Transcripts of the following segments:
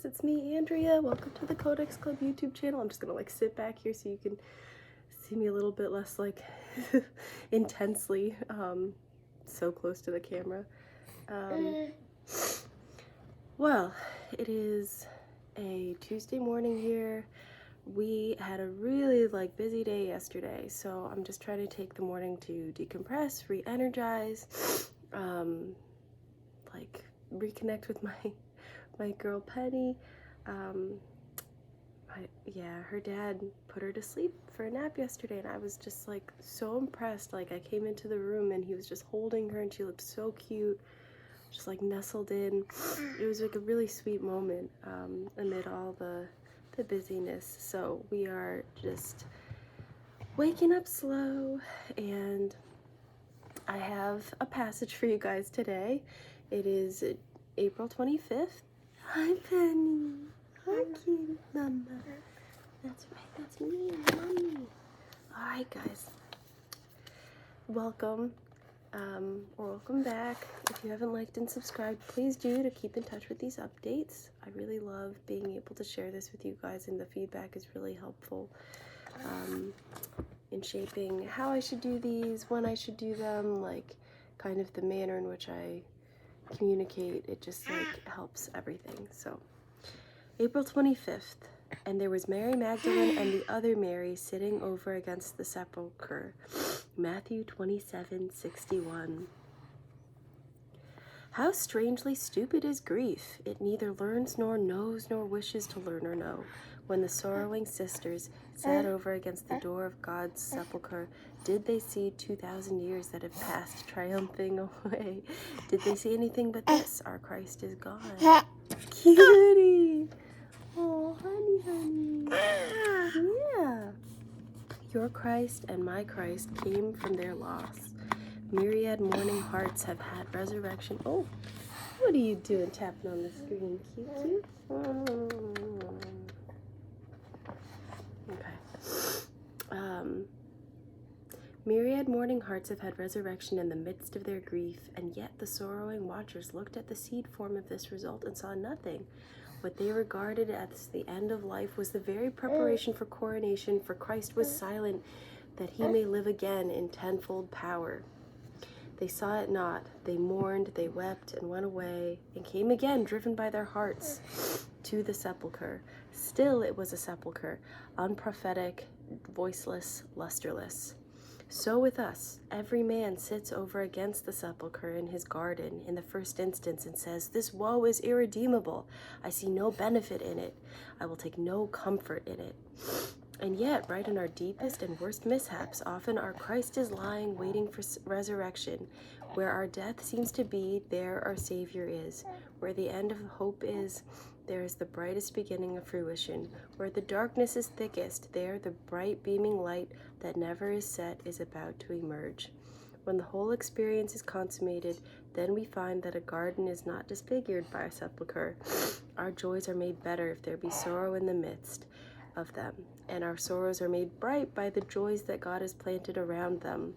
it's me, Andrea. Welcome to the Codex Club YouTube channel. I'm just gonna like sit back here so you can see me a little bit less like intensely so close to the camera. Well, it is a Tuesday morning here. We had a really like busy day yesterday, so I'm just trying to take the morning to decompress, re-energize, like reconnect with my girl Penny. Her dad put her to sleep for a nap yesterday, and I was just like so impressed. Like I came into the room and he was just holding her and she looked so cute, just like nestled in. It was like a really sweet moment amid all the busyness. So we are just waking up slow, and I have a passage for you guys today. It is April 25th. Hi, Penny. Hi, kitty mama. That's right, that's me, mommy. Alright, guys. Welcome, or welcome back. If you haven't liked and subscribed, please do, to keep in touch with these updates. I really love being able to share this with you guys, and the feedback is really helpful in shaping how I should do these, when I should do them, like kind of the manner in which I communicate. It just like helps everything. So April 25th, and there was Mary Magdalene and the other Mary sitting over against the sepulchre. Matthew 27:61. How strangely stupid is grief! It neither learns nor knows nor wishes to learn or know. When the sorrowing sisters sat over against the door of God's sepulchre, did they see 2,000 years that have passed triumphing away? Did they see anything but this? Our Christ is gone. Cutie! Oh, honey. Yeah. Your Christ and my Christ came from their loss. Myriad mourning hearts have had resurrection. Oh, what are you doing tapping on the screen? Cute. Okay. Myriad mourning hearts have had resurrection in the midst of their grief, and yet the sorrowing watchers looked at the seed form of this result and saw nothing. What they regarded as the end of life was the very preparation for coronation, for Christ was silent, that he may live again in tenfold power. They saw it not. They mourned, they wept, and went away, and came again, driven by their hearts, to the sepulchre. Still it was a sepulchre, unprophetic, voiceless, lusterless. So with us, every man sits over against the sepulchre in his garden in the first instance and says, "This woe is irredeemable. I see no benefit in it. I will take no comfort in it." And yet, right in our deepest and worst mishaps, often our Christ is lying waiting for resurrection. Where our death seems to be, there our Savior is. Where the end of hope is, there is the brightest beginning of fruition. Where the darkness is thickest, there the bright beaming light that never is set is about to emerge. When the whole experience is consummated, then we find that a garden is not disfigured by a sepulchre. Our joys are made better if there be sorrow in the midst of them, and our sorrows are made bright by the joys that God has planted around them.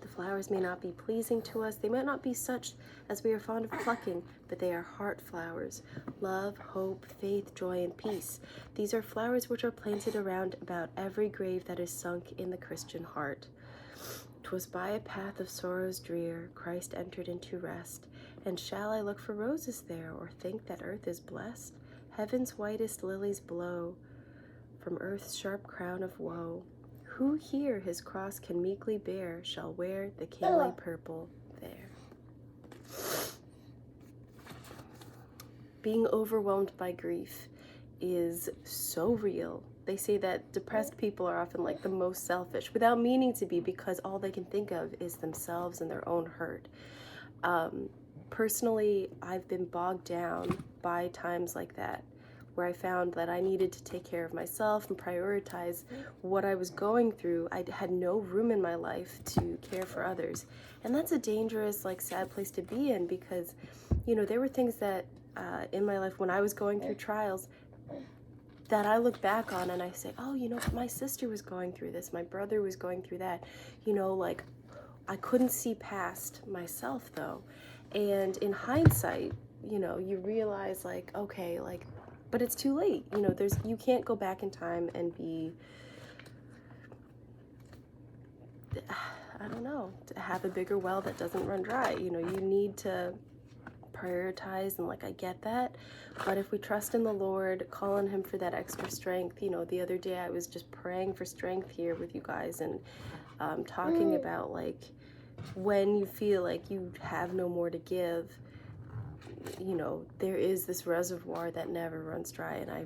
The flowers may not be pleasing to us, they might not be such as we are fond of plucking, but they are heart flowers: love, hope, faith, joy, and peace. These are flowers which are planted around about every grave that is sunk in the Christian heart. 'Twas by a path of sorrows drear Christ entered into rest, and shall I look for roses there, or think that earth is blessed? Heaven's whitest lilies blow from earth's sharp crown of woe. Who here his cross can meekly bear shall wear the kingly purple there. Being overwhelmed by grief is so real. They say that depressed people are often like the most selfish, without meaning to be, because all they can think of is themselves and their own hurt. Personally, I've been bogged down by times like that, where I found that I needed to take care of myself and prioritize what I was going through. I had no room in my life to care for others. And that's a dangerous, like, sad place to be in, because, you know, there were things that in my life when I was going through trials that I look back on and I say, oh, you know, my sister was going through this, my brother was going through that. You know, like, I couldn't see past myself, though. And in hindsight, you know, you realize, like, okay, like, but it's too late. You know, you can't go back in time and be, I don't know, to have a bigger well that doesn't run dry. You know, you need to prioritize, and like, I get that, but if we trust in the Lord, call on him for that extra strength. You know, the other day I was just praying for strength here with you guys, and talking about, like, when you feel like you have no more to give, you know, there is this reservoir that never runs dry, and I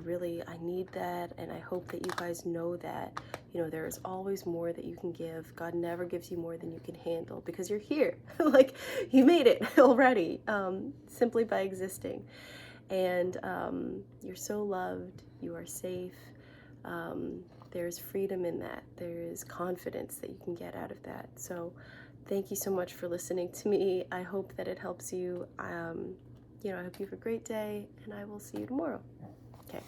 need that, and I hope that you guys know that, you know, there is always more that you can give. God never gives you more than you can handle, because you're here. Like, you made it already, simply by existing, and you're so loved, you are safe, there's freedom in that, there is confidence that you can get out of that. So thank you so much for listening to me. I hope that it helps you. You know, I hope you have a great day, and I will see you tomorrow. Okay.